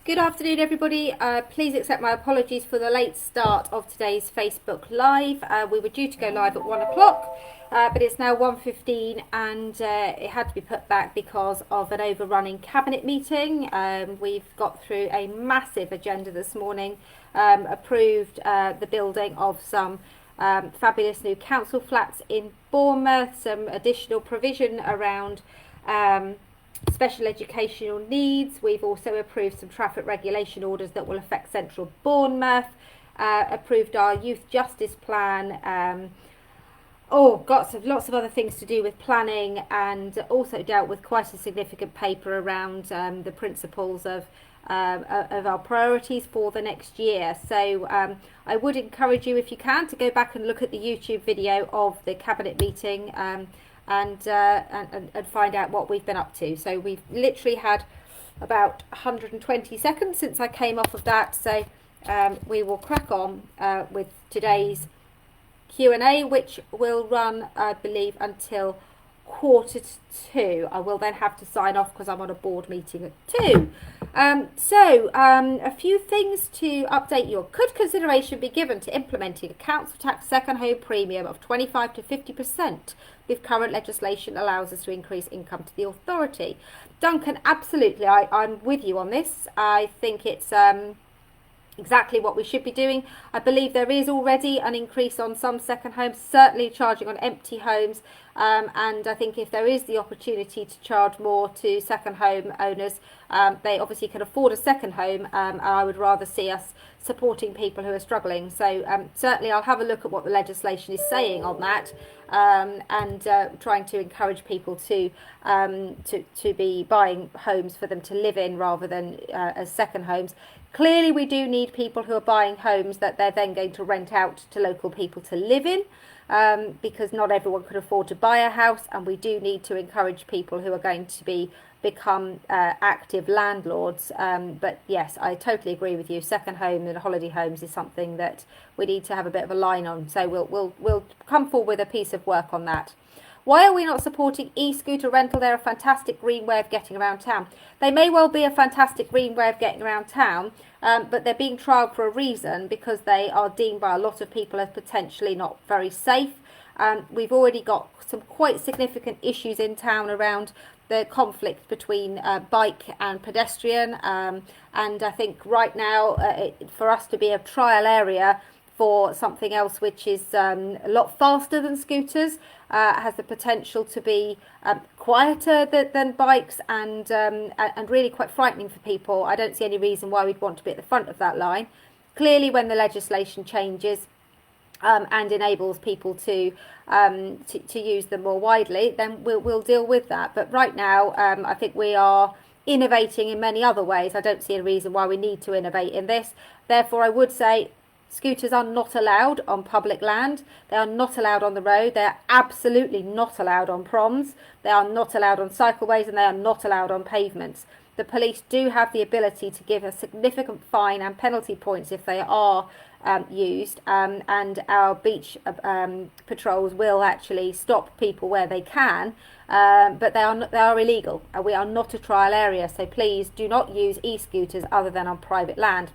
Good afternoon, everybody. Please accept my apologies for the late start of today's Facebook Live. We were due to go live at 1 o'clock, but it's now 1:15 and it had to be put back because of an overrunning cabinet meeting. We've got through a massive agenda this morning, approved the building of some fabulous new council flats in Bournemouth, some additional provision around special educational needs. We've also approved some traffic regulation orders that will affect central Bournemouth, approved our youth justice plan, lots of other things to do with planning, and also dealt with quite a significant paper around the principles of our priorities for the next year. So I would encourage you, if you can, to go back and look at the YouTube video of the cabinet meeting and find out what we've been up to. So we've literally had about 120 seconds since I came off of that. So we will crack on with today's Q&A, which will run, I believe, until 1:45. I will then have to sign off because I'm on a board meeting at 2. A few things to update you. Could consideration be given to implementing a council tax second home premium of 25 to 50% if current legislation allows us to increase income to the authority? Duncan, absolutely. I'm with you on this. I think it's exactly what we should be doing. I believe there is already an increase on some second homes, certainly charging on empty homes, and I think if there is the opportunity to charge more to second home owners, they obviously can afford a second home, and I would rather see us supporting people who are struggling. So certainly I'll have a look at what the legislation is saying on that, and trying to encourage people to be buying homes for them to live in rather than as second homes. Clearly, we do need people who are buying homes that they're then going to rent out to local people to live in, because not everyone could afford to buy a house, and we do need to encourage people who are going to become active landlords. But yes, I totally agree with you. Second home and holiday homes is something that we need to have a bit of a line on. So we'll come forward with a piece of work on that. Why are we not supporting e-scooter rental? They're a fantastic green way of getting around town. They may well be a fantastic green way of getting around town, but they're being trialled for a reason, because they are deemed by a lot of people as potentially not very safe. We've already got some quite significant issues in town around the conflict between bike and pedestrian, and I think right now for us to be a trial area for something else which is a lot faster than scooters, has the potential to be quieter than bikes, and really quite frightening for people. I don't see any reason why we'd want to be at the front of that line. Clearly, when the legislation changes and enables people to use them more widely, then we'll deal with that. But right now, I think we are innovating in many other ways. I don't see a reason why we need to innovate in this. Therefore, I would say scooters are not allowed on public land. They are not allowed on the road. They are absolutely not allowed on proms. They are not allowed on cycleways, and they are not allowed on pavements. The police do have the ability to give a significant fine and penalty points if they are used, and our beach patrols will actually stop people where they can, but they are illegal. We are not a trial area, so please do not use e-scooters other than on private land.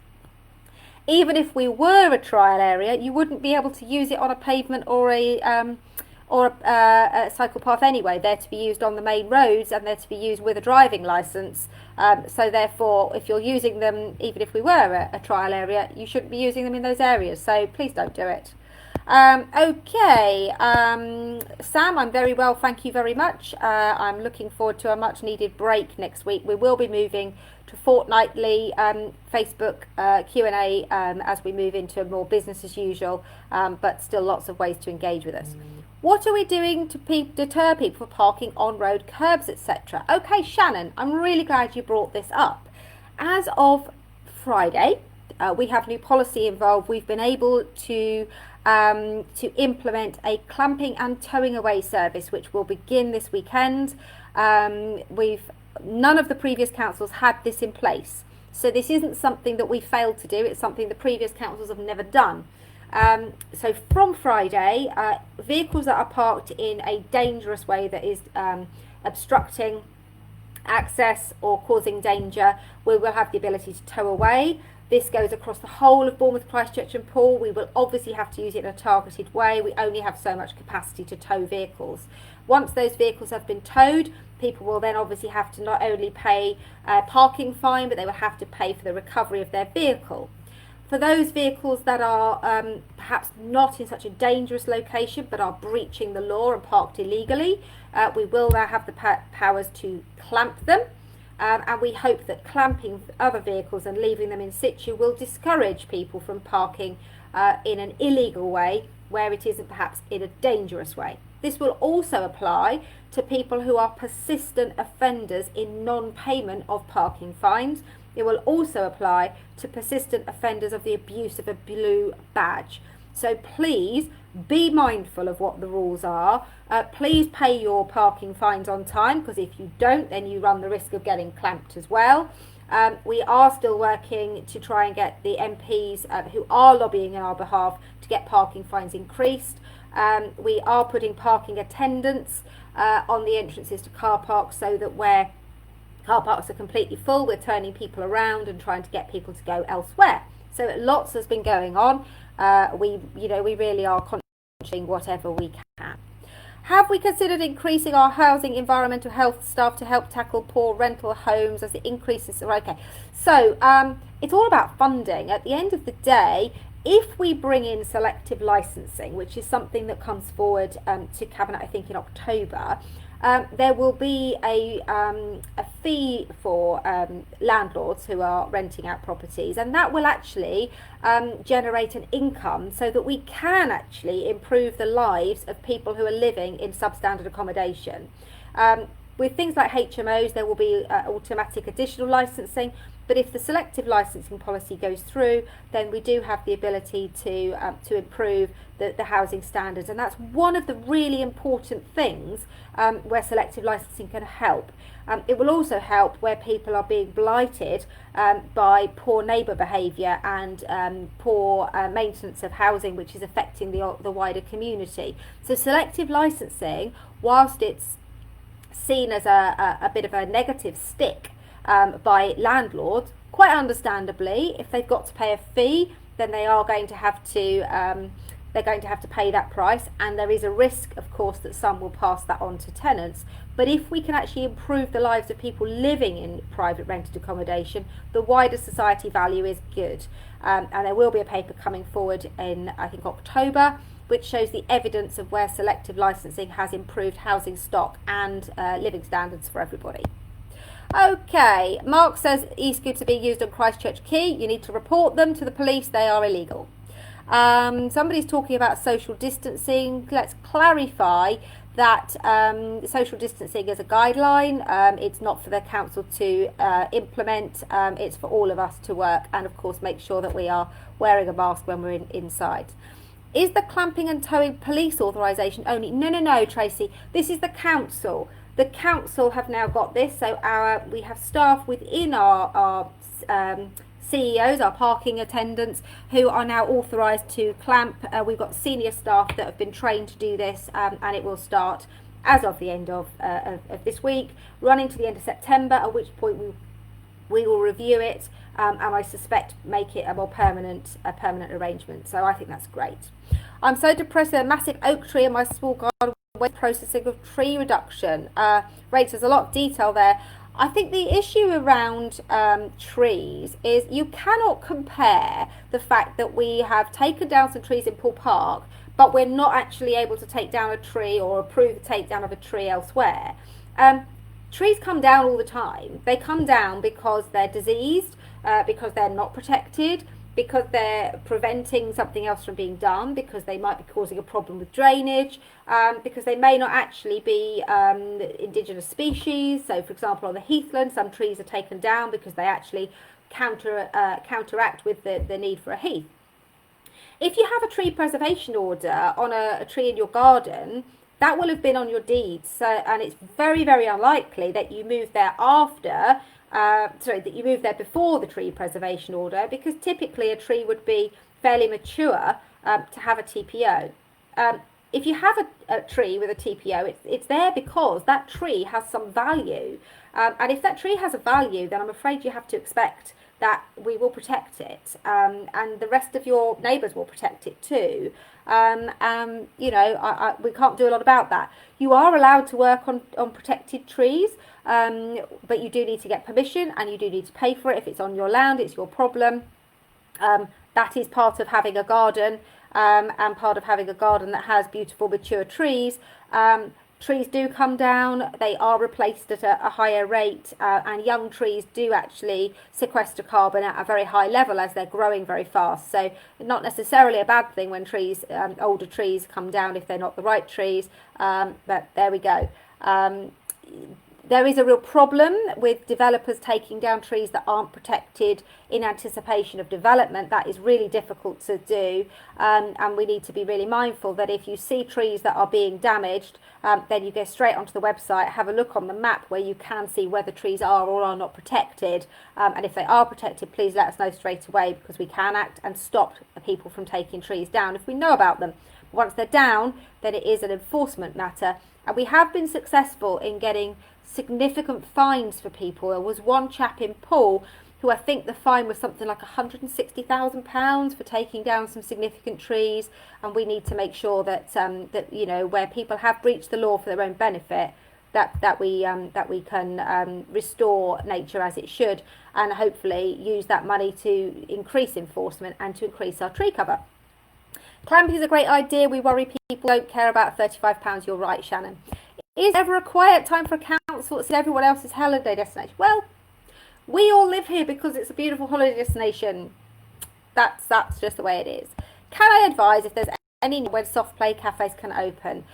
Even if we were a trial area, you wouldn't be able to use it on a pavement or a cycle path anyway. They're to be used on the main roads, and they're to be used with a driving licence. So therefore, if you're using them, even if we were a trial area, you shouldn't be using them in those areas. So please don't do it. Okay, Sam, I'm very well, thank you very much. I'm looking forward to a much needed break next week. We will be moving to fortnightly Facebook Q&A as we move into more business as usual, but still lots of ways to engage with us. What are we doing to deter people from parking on road curbs, etc.? Okay, Shannon, I'm really glad you brought this up. As of Friday, we have new policy involved. We've been able to implement a clamping and towing away service, which will begin this weekend. None of the previous councils had this in place, so this isn't something that we failed to do. It's something the previous councils have never done. So from Friday, vehicles that are parked in a dangerous way that is obstructing access or causing danger, we will have the ability to tow away. This goes across the whole of Bournemouth, Christchurch and Poole. We will obviously have to use it in a targeted way. We only have so much capacity to tow vehicles. Once those vehicles have been towed, people will then obviously have to not only pay a parking fine, but they will have to pay for the recovery of their vehicle. For those vehicles that are perhaps not in such a dangerous location but are breaching the law and parked illegally, we will now have the powers to clamp them. And we hope that clamping other vehicles and leaving them in situ will discourage people from parking in an illegal way where it isn't perhaps in a dangerous way. This will also apply to people who are persistent offenders in non-payment of parking fines. It will also apply to persistent offenders of the abuse of a blue badge. So please be mindful of what the rules are. Please pay your parking fines on time, because if you don't, then you run the risk of getting clamped as well. We are still working to try and get the MPs who are lobbying on our behalf to get parking fines increased. We are putting parking attendants on the entrances to car parks, so that where car parks are completely full, we're turning people around and trying to get people to go elsewhere. So lots has been going on. We really are contributing whatever we can. Have we considered increasing our housing environmental health staff to help tackle poor rental homes as it increases? Okay, so it's all about funding. At the end of the day, if we bring in selective licensing, which is something that comes forward to Cabinet, I think in October, there will be a fee for landlords who are renting out properties, and that will actually generate an income so that we can actually improve the lives of people who are living in substandard accommodation. With things like HMOs, there will be automatic additional licensing, but if the selective licensing policy goes through, then we do have the ability to improve the housing standards, and that's one of the really important things where selective licensing can help. It will also help where people are being blighted by poor neighbour behaviour and poor maintenance of housing, which is affecting the wider community. So selective licensing, whilst it's seen as a bit of a negative stick by landlords, quite understandably, if they've got to pay a fee, then they are going to have to pay that price, and there is a risk, of course, that some will pass that on to tenants. But if we can actually improve the lives of people living in private rented accommodation, the wider society value is good. And there will be a paper coming forward in, I think, October, which shows the evidence of where selective licensing has improved housing stock and living standards for everybody. Okay, Mark says e-scooters are being used on Christchurch Quay. You need to report them to the police. They are illegal. Somebody's talking about social distancing. Let's clarify that social distancing is a guideline. It's not for the council to implement. It's for all of us to work and, of course, make sure that we are wearing a mask when we're inside. Is the clamping and towing police authorisation only? No, Tracy. This is the council. The council have now got this. So we have staff within our CEOs, our parking attendants, who are now authorised to clamp. We've got senior staff that have been trained to do this, and it will start as of the end of this week, running to the end of September, at which point we will review it, and I suspect make it a more permanent arrangement. So I think that's great. I'm so depressed with a massive oak tree in my small garden with processing of tree reduction. Rach, there's a lot of detail there. I think the issue around trees is you cannot compare the fact that we have taken down some trees in Poole Park, but we're not actually able to take down a tree or approve the takedown of a tree elsewhere. Trees come down all the time. They come down because they're diseased, because they're not protected, because they're preventing something else from being done, because they might be causing a problem with drainage, because they may not actually be indigenous species. So, for example, on the heathland, some trees are taken down because they actually counteract with the need for a heath. If you have a tree preservation order on a tree in your garden, that will have been on your deeds. So, and it's very, very unlikely that you move there that you move there before the tree preservation order, because typically a tree would be fairly mature to have a TPO. if you have a tree with a TPO, it's there because that tree has some value. And if that tree has a value, then I'm afraid you have to expect that we will protect it, and the rest of your neighbours will protect it too. You know, we can't do a lot about that. You are allowed to work on protected trees, but you do need to get permission, and you do need to pay for it. If it's on your land, it's your problem. That is part of having a garden, and part of having a garden that has beautiful mature trees. Trees do come down, they are replaced at a higher rate, and young trees do actually sequester carbon at a very high level as they're growing very fast. So not necessarily a bad thing when trees, older trees come down if they're not the right trees, but there we go. There is a real problem with developers taking down trees that aren't protected in anticipation of development. That is really difficult to do, and we need to be really mindful that if you see trees that are being damaged, then you go straight onto the website, have a look on the map where you can see whether trees are or are not protected, and if they are protected, please let us know straight away, because we can act and stop people from taking trees down if we know about them. Once they're down, then it is an enforcement matter, and we have been successful in getting significant fines for people. There was one chap in Poole who, I think the fine was something like £160,000 for taking down some significant trees, and we need to make sure that that, you know, where people have breached the law for their own benefit, that we can restore nature as it should, and hopefully use that money to increase enforcement and to increase our tree cover. Clamping is a great idea. We worry people don't care about £35. You're right, Shannon. Is there ever a quiet time for a council? It's everyone else's holiday destination. Well, we all live here because it's a beautiful holiday destination. That's just the way it is. Can I advise if there's any when soft play cafes can open?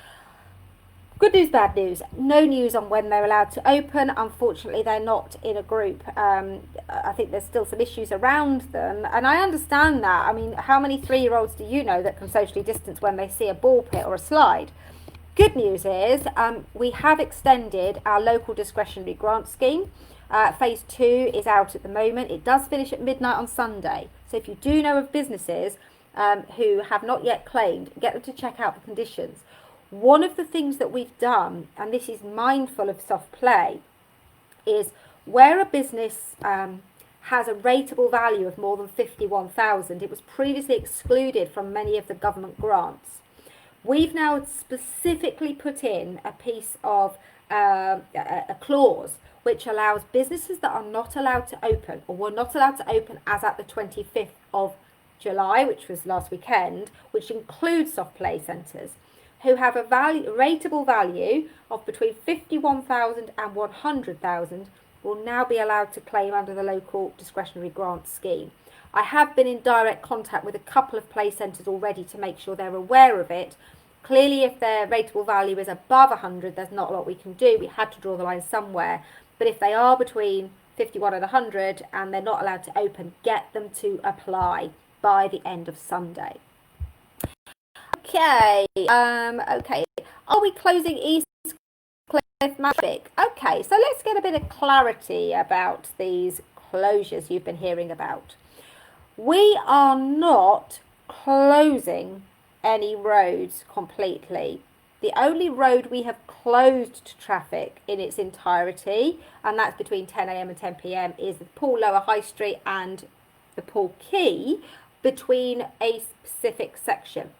Good news, bad news. No news on when they're allowed to open. Unfortunately, they're not in a group. I think there's still some issues around them, and I understand that. I mean, how many 3-year-olds do you know that can socially distance when they see a ball pit or a slide? Good news is we have extended our local discretionary grant scheme. Phase 2 is out at the moment. It does finish at midnight on Sunday. So if you do know of businesses who have not yet claimed, get them to check out the conditions. One of the things that we've done, and this is mindful of soft play, is where a business has a rateable value of more than 51,000, it was previously excluded from many of the government grants. We've now specifically put in a piece of a clause which allows businesses that are not allowed to open, or were not allowed to open as at the 25th of July, which was last weekend, which includes soft play centres, who have a rateable value of between 51,000 and 100,000, will now be allowed to claim under the local discretionary grant scheme. I have been in direct contact with a couple of play centres already to make sure they're aware of it. Clearly, if their rateable value is above 100, there's not a lot we can do. We had to draw the line somewhere. But if they are between 51 and 100 and they're not allowed to open, get them to apply by the end of Sunday. Okay. Okay. Are we closing East Cliff Magic? Okay, so let's get a bit of clarity about these closures you've been hearing about. We are not closing any roads completely. The only road we have closed to traffic in its entirety, and that's between 10 a.m. and 10 p.m, is the Poole Lower High Street and the Poole Quay, between a specific section.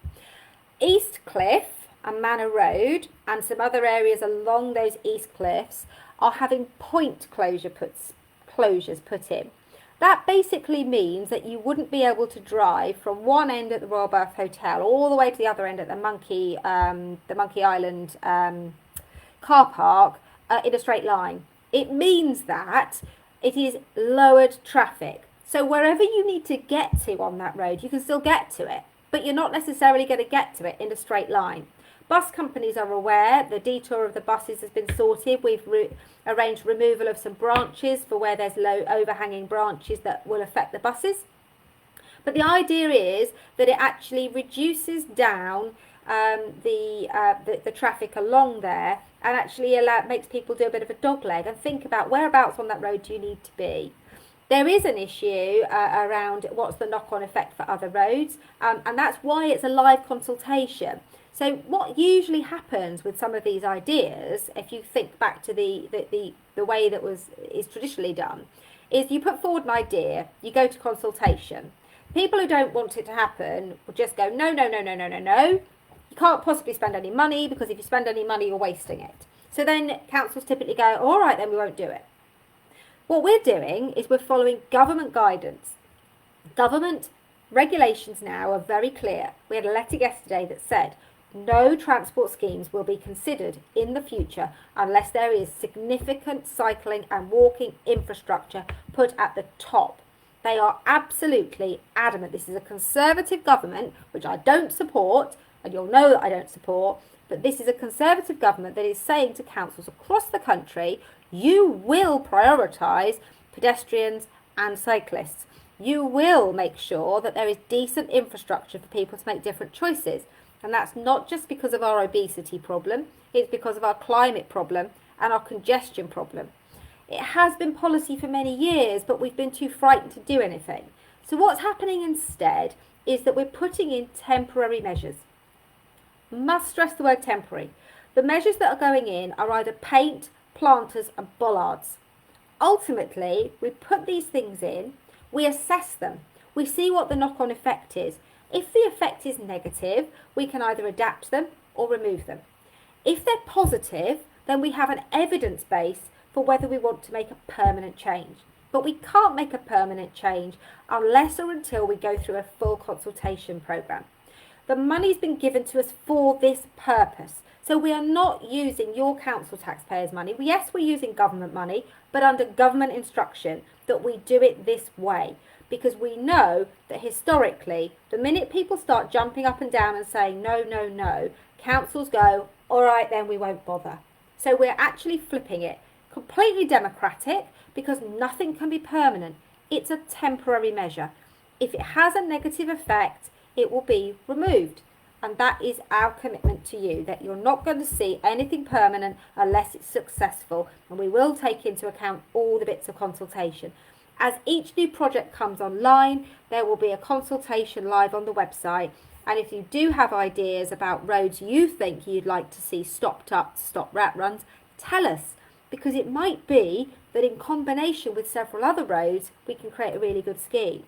East Cliff and Manor Road and some other areas along those East Cliffs are having point closures put in. That basically means that you wouldn't be able to drive from one end at the Royal Bath Hotel all the way to the other end at the Monkey Island car park in a straight line. It means that it is lowered traffic. So wherever you need to get to on that road, you can still get to it, but you're not necessarily going to get to it in a straight line. Bus companies are aware. The detour of the buses has been sorted. We've arranged removal of some branches for where there's low overhanging branches that will affect the buses. But the idea is that it actually reduces down the traffic along there, and actually makes people do a bit of a dog leg and think about whereabouts on that road do you need to be. There is an issue around what's the knock-on effect for other roads, and that's why it's a live consultation. So what usually happens with some of these ideas, if you think back to the way that is traditionally done, is you put forward an idea, you go to consultation. People who don't want it to happen will just go, no, no, no, no, no, no, no. You can't possibly spend any money, because if you spend any money, you're wasting it. So then councils typically go, all right, then we won't do it. What we're doing is we're following government guidance. Government regulations now are very clear. We had a letter yesterday that said no transport schemes will be considered in the future unless there is significant cycling and walking infrastructure put at the top. They are absolutely adamant. This is a Conservative government, which I don't support, and you'll know that I don't support, but this is a Conservative government that is saying to councils across the country, you will prioritise pedestrians and cyclists. You will make sure that there is decent infrastructure for people to make different choices. And that's not just because of our obesity problem, it's because of our climate problem and our congestion problem. It has been policy for many years, but we've been too frightened to do anything. So what's happening instead is that we're putting in temporary measures. Must stress the word temporary. The measures that are going in are either paint, planters and bollards. Ultimately, we put these things in, we assess them, we see what the knock-on effect is. If the effect is negative, we can either adapt them or remove them. If they're positive, then we have an evidence base for whether we want to make a permanent change. But we can't make a permanent change unless or until we go through a full consultation programme. The money's been given to us for this purpose. So we are not using your council taxpayers' money. Yes, we're using government money, but under government instruction that we do it this way. Because we know that historically, the minute people start jumping up and down and saying no, no, no, councils go, all right, then we won't bother. So we're actually flipping it. Completely democratic, because nothing can be permanent. It's a temporary measure. If it has a negative effect, it will be removed. And that is our commitment to you, that you're not going to see anything permanent unless it's successful. And we will take into account all the bits of consultation. As each new project comes online, there will be a consultation live on the website. And if you do have ideas about roads you think you'd like to see stopped up to stop rat runs, tell us. Because it might be that in combination with several other roads, we can create a really good scheme.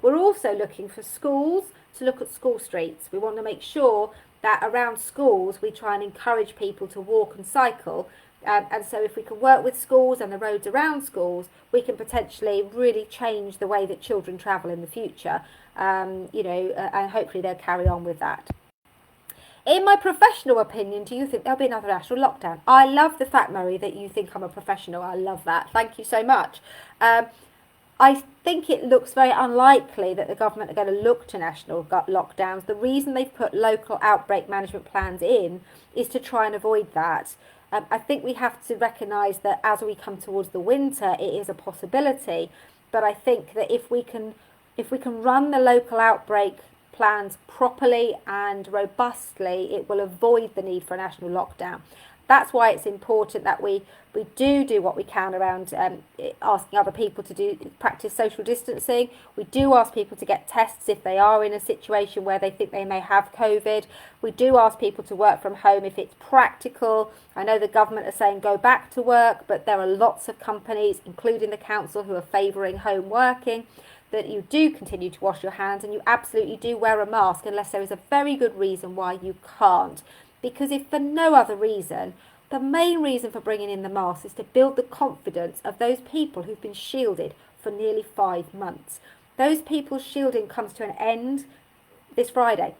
We're also looking for schools to look at school streets. We want to make sure that around schools we try and encourage people to walk and cycle. And so if we can work with schools and the roads around schools, we can potentially really change the way that children travel in the future. And hopefully they'll carry on with that. In my professional opinion, do you think there'll be another national lockdown? I love the fact, Murray, that you think I'm a professional. I love that. Thank you so much. I think it looks very unlikely that the government are going to look to national lockdowns. The reason they've put local outbreak management plans in is to try and avoid that. I think we have to recognise that as we come towards the winter, it is a possibility. But I think that if we can run the local outbreak plans properly and robustly, it will avoid the need for a national lockdown. That's why it's important that we do what we can around asking other people to practice social distancing. We do ask people to get tests if they are in a situation where they think they may have COVID. We do ask people to work from home if it's practical. I know the government are saying go back to work, but there are lots of companies, including the council, who are favouring home working. That you do continue to wash your hands and you absolutely do wear a mask unless there is a very good reason why you can't. Because if for no other reason, the main reason for bringing in the mask is to build the confidence of those people who've been shielded for nearly 5 months. Those people's shielding comes to an end this Friday.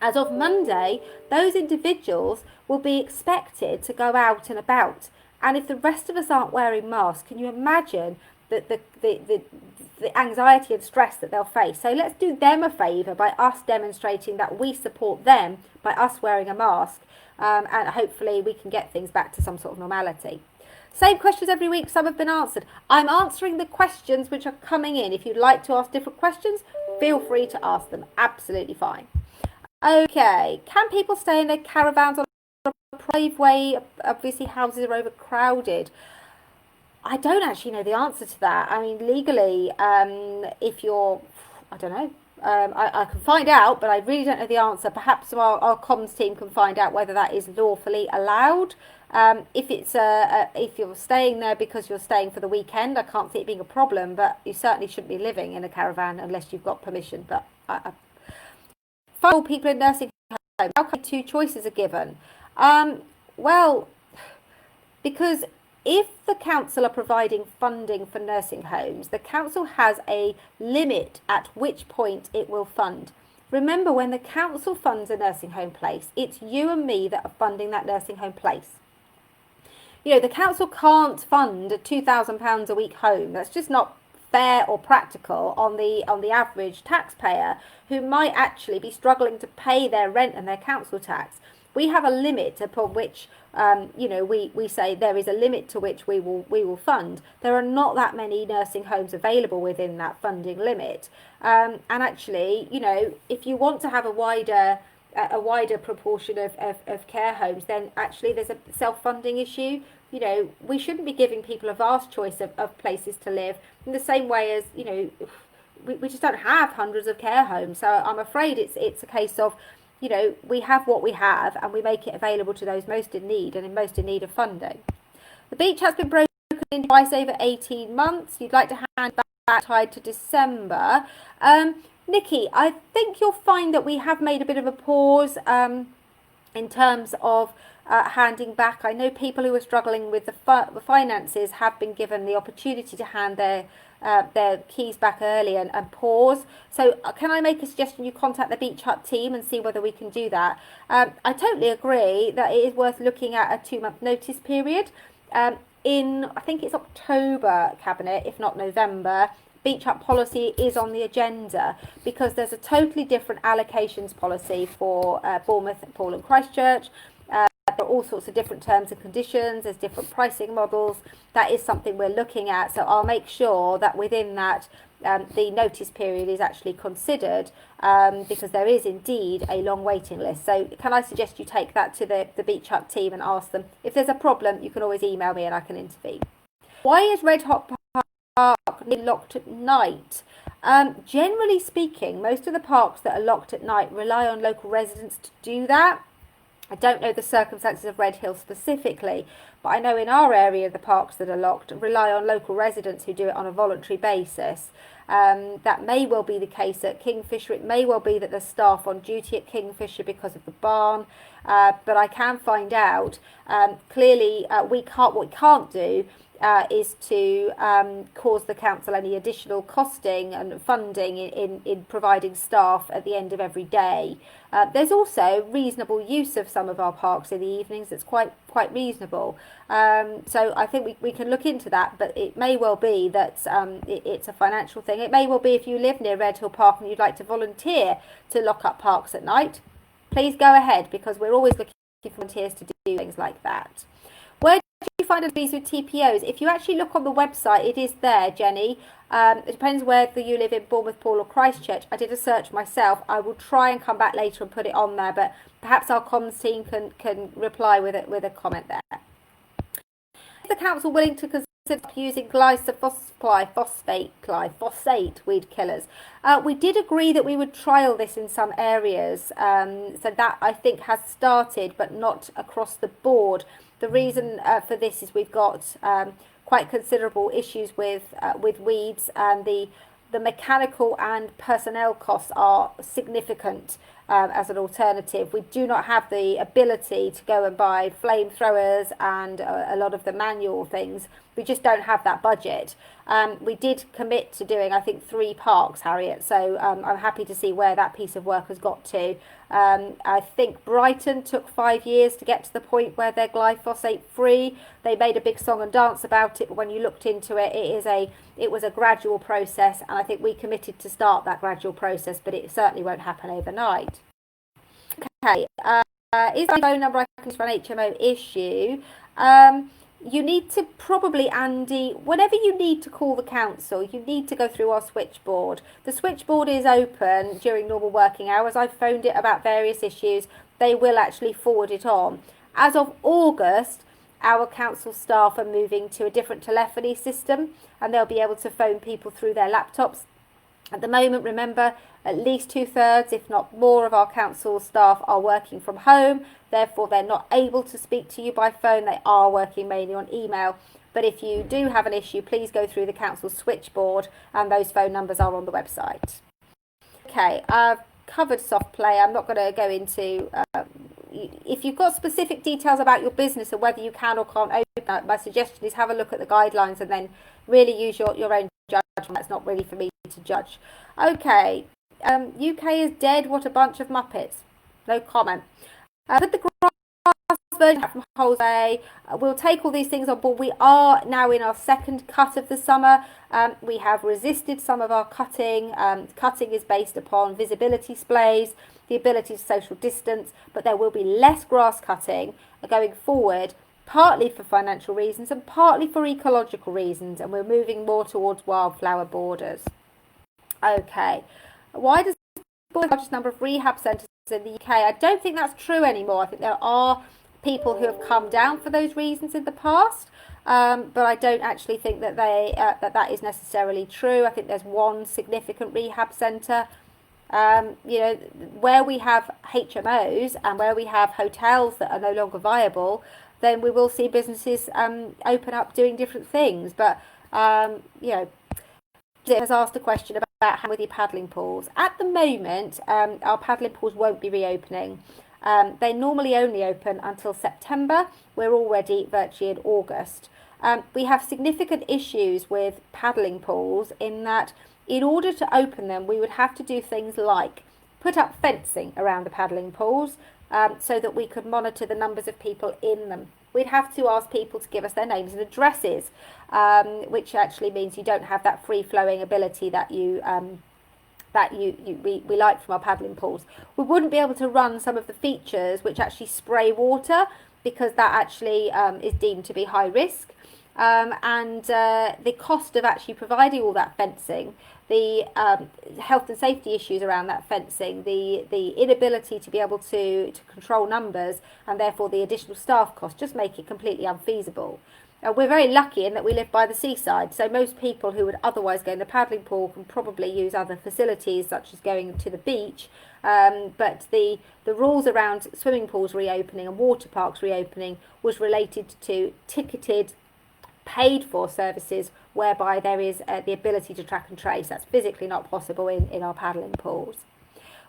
As of Monday, those individuals will be expected to go out and about. And if the rest of us aren't wearing masks, can you imagine the anxiety and stress that they'll face? So let's do them a favour by us demonstrating that we support them by us wearing a mask, and hopefully we can get things back to some sort of normality. Same questions every week, some have been answered. I'm answering the questions which are coming in. If you'd like to ask different questions, feel free to ask them. Absolutely fine. Okay, can people stay in their caravans on a private way? Obviously houses are overcrowded. I don't actually know the answer to that. I mean, legally, if you're, I don't know, I can find out, but I really don't know the answer. Perhaps our comms team can find out whether that is lawfully allowed. If it's if you're staying there because you're staying for the weekend, I can't see it being a problem, but you certainly shouldn't be living in a caravan unless you've got permission. But for people in nursing homes, how come two choices are given? Well, because if the council are providing funding for nursing homes, the council has a limit at which point it will fund. Remember, when the council funds a nursing home place, it's you and me that are funding that nursing home place. You know, the council can't fund a £2,000 a week home. That's just not fair or practical on the average taxpayer who might actually be struggling to pay their rent and their council tax. We have a limit upon which, we say there is a limit to which we will fund. There are not that many nursing homes available within that funding limit. And actually, if you want to have a wider proportion of care homes, then actually there's a self-funding issue. We shouldn't be giving people a vast choice of places to live in the same way as, we just don't have hundreds of care homes. So I'm afraid it's a case of, we have what we have and we make it available to those most in need and most in need of funding. The beach has been broken in twice over 18 months. You'd like to hand back tied to December. Nikki, I think you'll find that we have made a bit of a pause in terms of handing back. I know people who are struggling with the finances have been given the opportunity to hand their keys back early and pause. So can I make a suggestion? You contact the Beach Hut team and see whether we can do that. I totally agree that it is worth looking at a 2-month notice period. In, I think it's October Cabinet, if not November, Beach Hut policy is on the agenda because there's a totally different allocations policy for Bournemouth, Paul and Christchurch. There are all sorts of different terms and conditions, there's different pricing models. That is something we're looking at, so I'll make sure that within that the notice period is actually considered because there is indeed a long waiting list. So can I suggest you take that to the Beach Hut team and ask them? If there's a problem, you can always email me and I can intervene. Why is Red Hot Park locked at night? Generally speaking, most of the parks that are locked at night rely on local residents to do that. I don't know the circumstances of Red Hill specifically, but I know in our area the parks that are locked rely on local residents who do it on a voluntary basis. That may well be the case at Kingfisher. It may well be that there's staff on duty at Kingfisher because of the barn, but I can find out. Clearly, what we can't do is to cause the council any additional costing and funding in providing staff at the end of every day. There's also reasonable use of some of our parks in the evenings. It's quite reasonable. So I think we can look into that, but it may well be that it's a financial thing. It may well be if you live near Red Hill Park and you'd like to volunteer to lock up parks at night, please go ahead because we're always looking for volunteers to do things like that. Where do you find a visa with TPOs? If you actually look on the website, it is there, Jenny. It depends whether you live in Bournemouth, Paul or Christchurch. I did a search myself. I will try and come back later and put it on there, but perhaps our comms team can reply with a comment there. Is the council willing to consider using glyphosate weed killers? We did agree that we would trial this in some areas, so that I think has started, but not across the board. The reason for this is we've got quite considerable issues with weeds, and the mechanical and personnel costs are significant as an alternative. We do not have the ability to go and buy flamethrowers and a lot of the manual things. We just don't have that budget. We did commit to doing, I think, 3 parks, Harriet, so I'm happy to see where that piece of work has got to. I think Brighton took 5 years to get to the point where they're glyphosate free. They made a big song and dance about it, but when you looked into it, it was a gradual process, and I think we committed to start that gradual process, but it certainly won't happen overnight. Okay, is the phone number I can use for an HMO issue? You need to probably, Andy, whenever you need to call the council, you need to go through our switchboard. The switchboard is open during normal working hours. I've phoned it about various issues. They will actually forward it on. As of August, our council staff are moving to a different telephony system, and they'll be able to phone people through their laptops. At the moment, remember, at least 2/3, if not more, of our council staff are working from home. Therefore, they're not able to speak to you by phone. They are working mainly on email. But if you do have an issue, please go through the council switchboard, and those phone numbers are on the website. Okay, I've covered soft play. I'm not going to go into... if you've got specific details about your business and whether you can or can't open it, my suggestion is have a look at the guidelines and then really use your own judgment. That's not really for me to judge. Okay, UK is dead. What a bunch of muppets. No comment. Put the grass version from Jose. We'll take all these things on board. We are now in our second cut of the summer. We have resisted some of our cutting. Cutting is based upon visibility displays, the ability to social distance, but there will be less grass cutting going forward, partly for financial reasons and partly for ecological reasons, and we're moving more towards wildflower borders. Okay, why does the largest number of rehab centres in the UK? I don't think that's true anymore. I think there are people who have come down for those reasons in the past, but I don't actually think that that is necessarily true. I think there's one significant rehab centre. Where we have HMOs and where we have hotels that are no longer viable, then we will see businesses open up doing different things. But has asked a question about how with your paddling pools. At the moment, our paddling pools won't be reopening. They normally only open until September. We're already virtually in August. We have significant issues with paddling pools in that in order to open them, we would have to do things like put up fencing around the paddling pools so that we could monitor the numbers of people in them. We'd have to ask people to give us their names and addresses, which actually means you don't have that free-flowing ability that we like from our paddling pools. We wouldn't be able to run some of the features which actually spray water because that actually is deemed to be high risk. And the cost of actually providing all that fencing, the health and safety issues around that fencing, the inability to be able to control numbers, and therefore the additional staff costs just make it completely unfeasible. We're very lucky in that we live by the seaside, so most people who would otherwise go in the paddling pool can probably use other facilities such as going to the beach, but the rules around swimming pools reopening and water parks reopening was related to ticketed paid for services whereby there is the ability to track and trace. That's physically not possible in our paddling pools.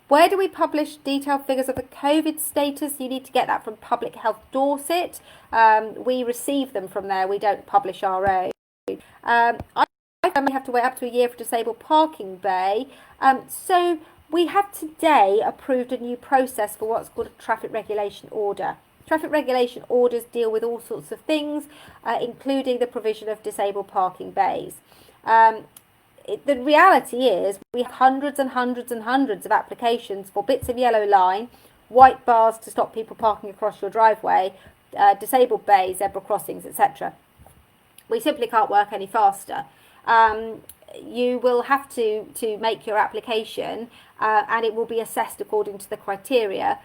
Where do we publish detailed figures of the COVID status? You need to get that from Public Health Dorset. We receive them from there. We don't publish our own. I may have to wait up to a year for disabled parking bay. So we have today approved a new process for what's called a traffic regulation order. Traffic regulation orders deal with all sorts of things, including the provision of disabled parking bays. The reality is we have hundreds and hundreds and hundreds of applications for bits of yellow line, white bars to stop people parking across your driveway, disabled bays, zebra crossings, etc. We simply can't work any faster. You will have to make your application and it will be assessed according to the criteria.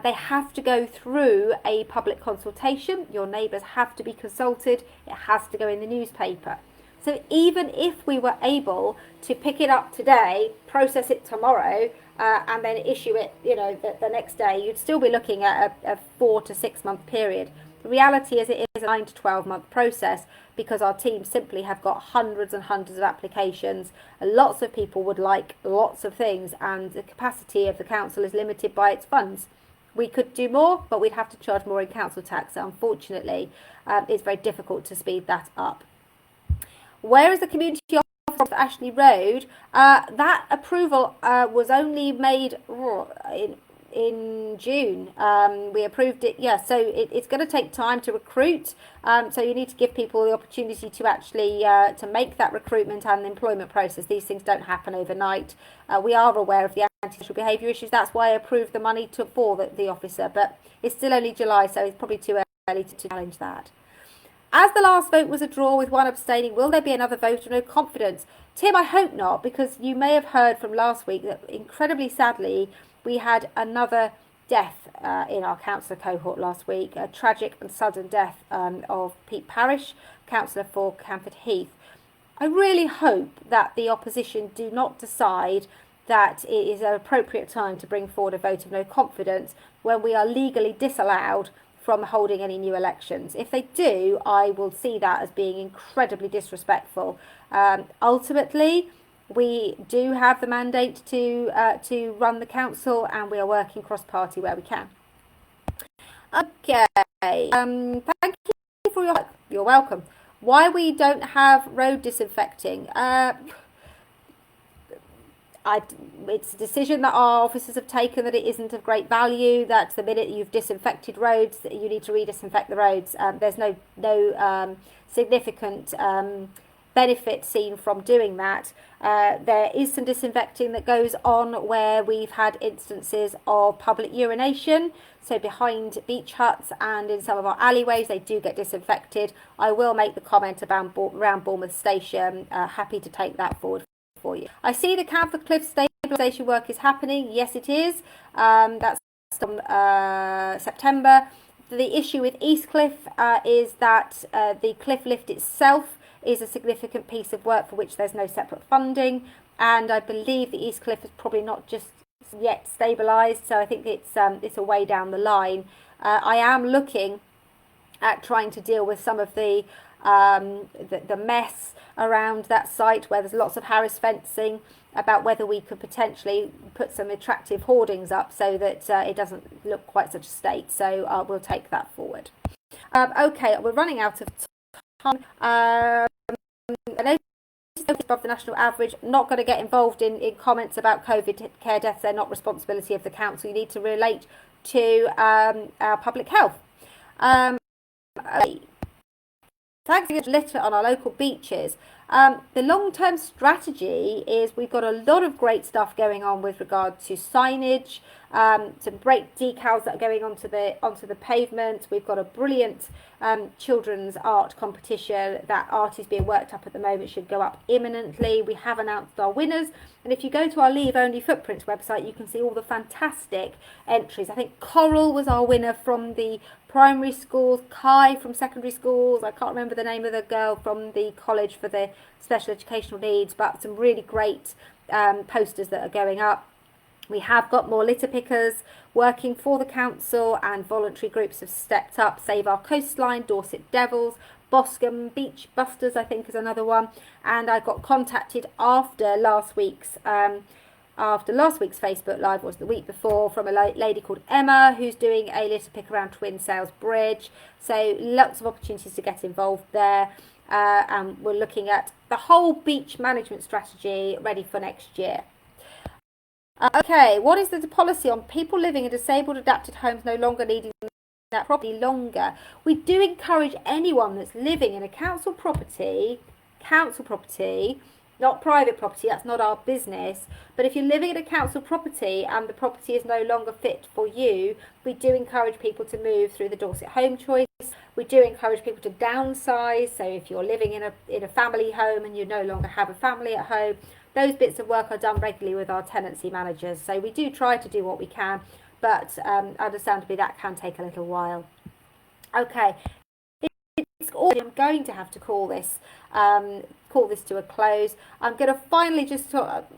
They have to go through a public consultation. Your neighbours have to be consulted. It has to go in the newspaper. So even if we were able to pick it up today, process it tomorrow, and then issue it, the next day, you'd still be looking at a 4 to 6 month period. The reality is it is a 9 to 12 month process because our team simply have got hundreds and hundreds of applications. Lots of people would like lots of things, and the capacity of the council is limited by its funds. We could do more, but we'd have to charge more in council tax. So unfortunately, it's very difficult to speed that up. Where is the community office for Ashley Road? That approval was only made in June. We approved it, so it's going to take time to recruit. So you need to give people the opportunity to actually to make that recruitment and employment process. These things don't happen overnight. We are aware of the antisocial behaviour issues. That's why I approved the money for the officer, but it's still only July, so it's probably too early to challenge that. As the last vote was a draw with one abstaining, will there be another vote or no confidence? Tim, I hope not, because you may have heard from last week that incredibly sadly we had another death in our councillor cohort last week, a tragic and sudden death of Pete Parish, councillor for Camford Heath. I really hope that the opposition do not decide that it is an appropriate time to bring forward a vote of no confidence when we are legally disallowed from holding any new elections. If they do, I will see that as being incredibly disrespectful. Ultimately, we do have the mandate to run the council, and we are working cross-party where we can. Okay. Thank you for your help. You're welcome. Why we don't have road disinfecting? It's a decision that our officers have taken that it isn't of great value. That the minute you've disinfected roads, that you need to re-disinfect the roads. There's no significant benefit seen from doing that. There is some disinfecting that goes on where we've had instances of public urination. So behind beach huts and in some of our alleyways, they do get disinfected. I will make the comment about around Bournemouth Station. Happy to take that forward for you. I see the Camford Cliff stabilisation work is happening. Yes, it is. That's from September. The issue with East Cliff is that the cliff lift itself is a significant piece of work for which there's no separate funding, and I believe the East Cliff is probably not just yet stabilised, so I think it's a way down the line. I am looking at trying to deal with some of the mess around that site where there's lots of Harris fencing, about whether we could potentially put some attractive hoardings up so that it doesn't look quite such a state. So we'll take that forward. Okay, we're running out of time. I know above the national average. Not going to get involved in comments about COVID care deaths. They're not responsibility of the council. You need to relate to our public health. Thanks for litter on our local beaches. The long-term strategy is we've got a lot of great stuff going on with regard to signage, some great decals that are going onto the pavement. We've got a brilliant children's art competition. That art is being worked up at the moment, should go up imminently. We have announced our winners, and if you go to our Leave Only Footprints website, you can see all the fantastic entries. I think Coral was our winner from the primary schools, Kai from secondary schools. I can't remember the name of the girl from the college for the special educational needs, but some really great posters that are going up. We have got more litter pickers working for the council, and voluntary groups have stepped up. Save Our Coastline, Dorset Devils, Boscombe Beach Busters, I think, is another one. And I got contacted after last week's Facebook Live, was the week before, from a lady called Emma who's doing a litter pick around Twin Sales Bridge. So lots of opportunities to get involved there. And we're looking at the whole beach management strategy ready for next year. Okay, what is the policy on people living in disabled adapted homes no longer needing that property longer? We do encourage anyone that's living in a council property, not private property, that's not our business, but if you're living in a council property and the property is no longer fit for you, we do encourage people to move through the Dorset Home Choice. We do encourage people to downsize, so if you're living in a family home and you no longer have a family at home, those bits of work are done regularly with our tenancy managers. So we do try to do what we can, but understandably that can take a little while. Okay, I'm going to have to call this to a close. I'm going to finally just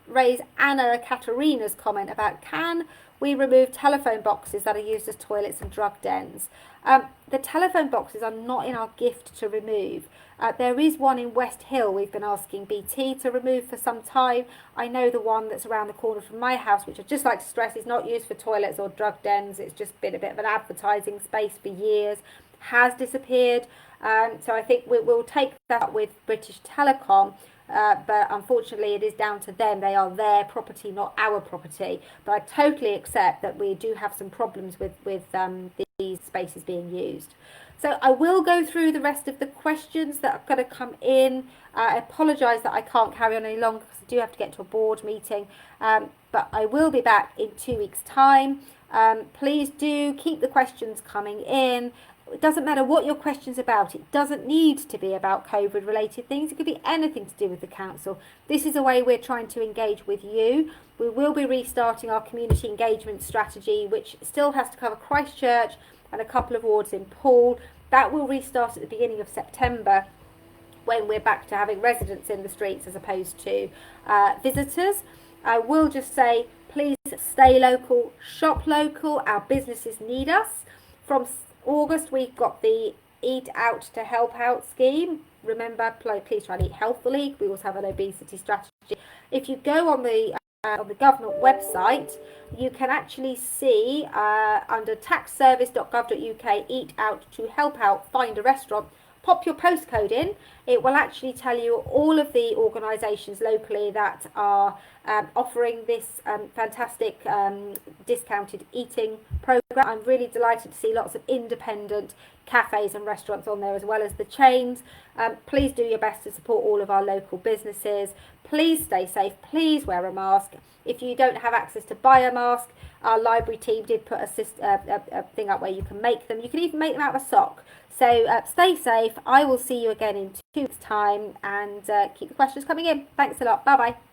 raise Anna Katerina's comment about, can we remove telephone boxes that are used as toilets and drug dens? The telephone boxes are not in our gift to remove. There is one in West Hill we've been asking BT to remove for some time. I know the one that's around the corner from my house, which I'd just like to stress is not used for toilets or drug dens. It's just been a bit of an advertising space for years, has disappeared. So I think we'll take that up with British Telecom, but unfortunately it is down to them. They are their property, not our property. But I totally accept that we do have some problems with these spaces being used. So I will go through the rest of the questions that are going to come in. I apologise that I can't carry on any longer because I do have to get to a board meeting, but I will be back in 2 weeks' time. Please do keep the questions coming in. It doesn't matter what your question's about. It doesn't need to be about COVID related things. It could be anything to do with the council. This is a way we're trying to engage with you. We will be restarting our community engagement strategy, which still has to cover Christchurch and a couple of wards in Poole. That will restart at the beginning of September. when we're back to having residents in the streets as opposed to visitors. I will just say, please stay local, shop local. Our businesses need us. From August, we've got the Eat Out to Help Out scheme. Remember, please try and eat healthily. We also have an obesity strategy. If you go on the government website, you can actually see under taxservice.gov.uk, Eat Out to Help Out, find a restaurant. Pop your postcode in. It will actually tell you all of the organisations locally that are offering this fantastic discounted eating programme. I'm really delighted to see lots of independent cafes and restaurants on there, as well as the chains. Please do your best to support all of our local businesses. Please stay safe. Please wear a mask. If you don't have access to buy a mask, our library team did put a thing up where you can make them. You can even make them out of a sock. So stay safe. I will see you again in 2 weeks' time, and keep the questions coming in. Thanks a lot. Bye-bye.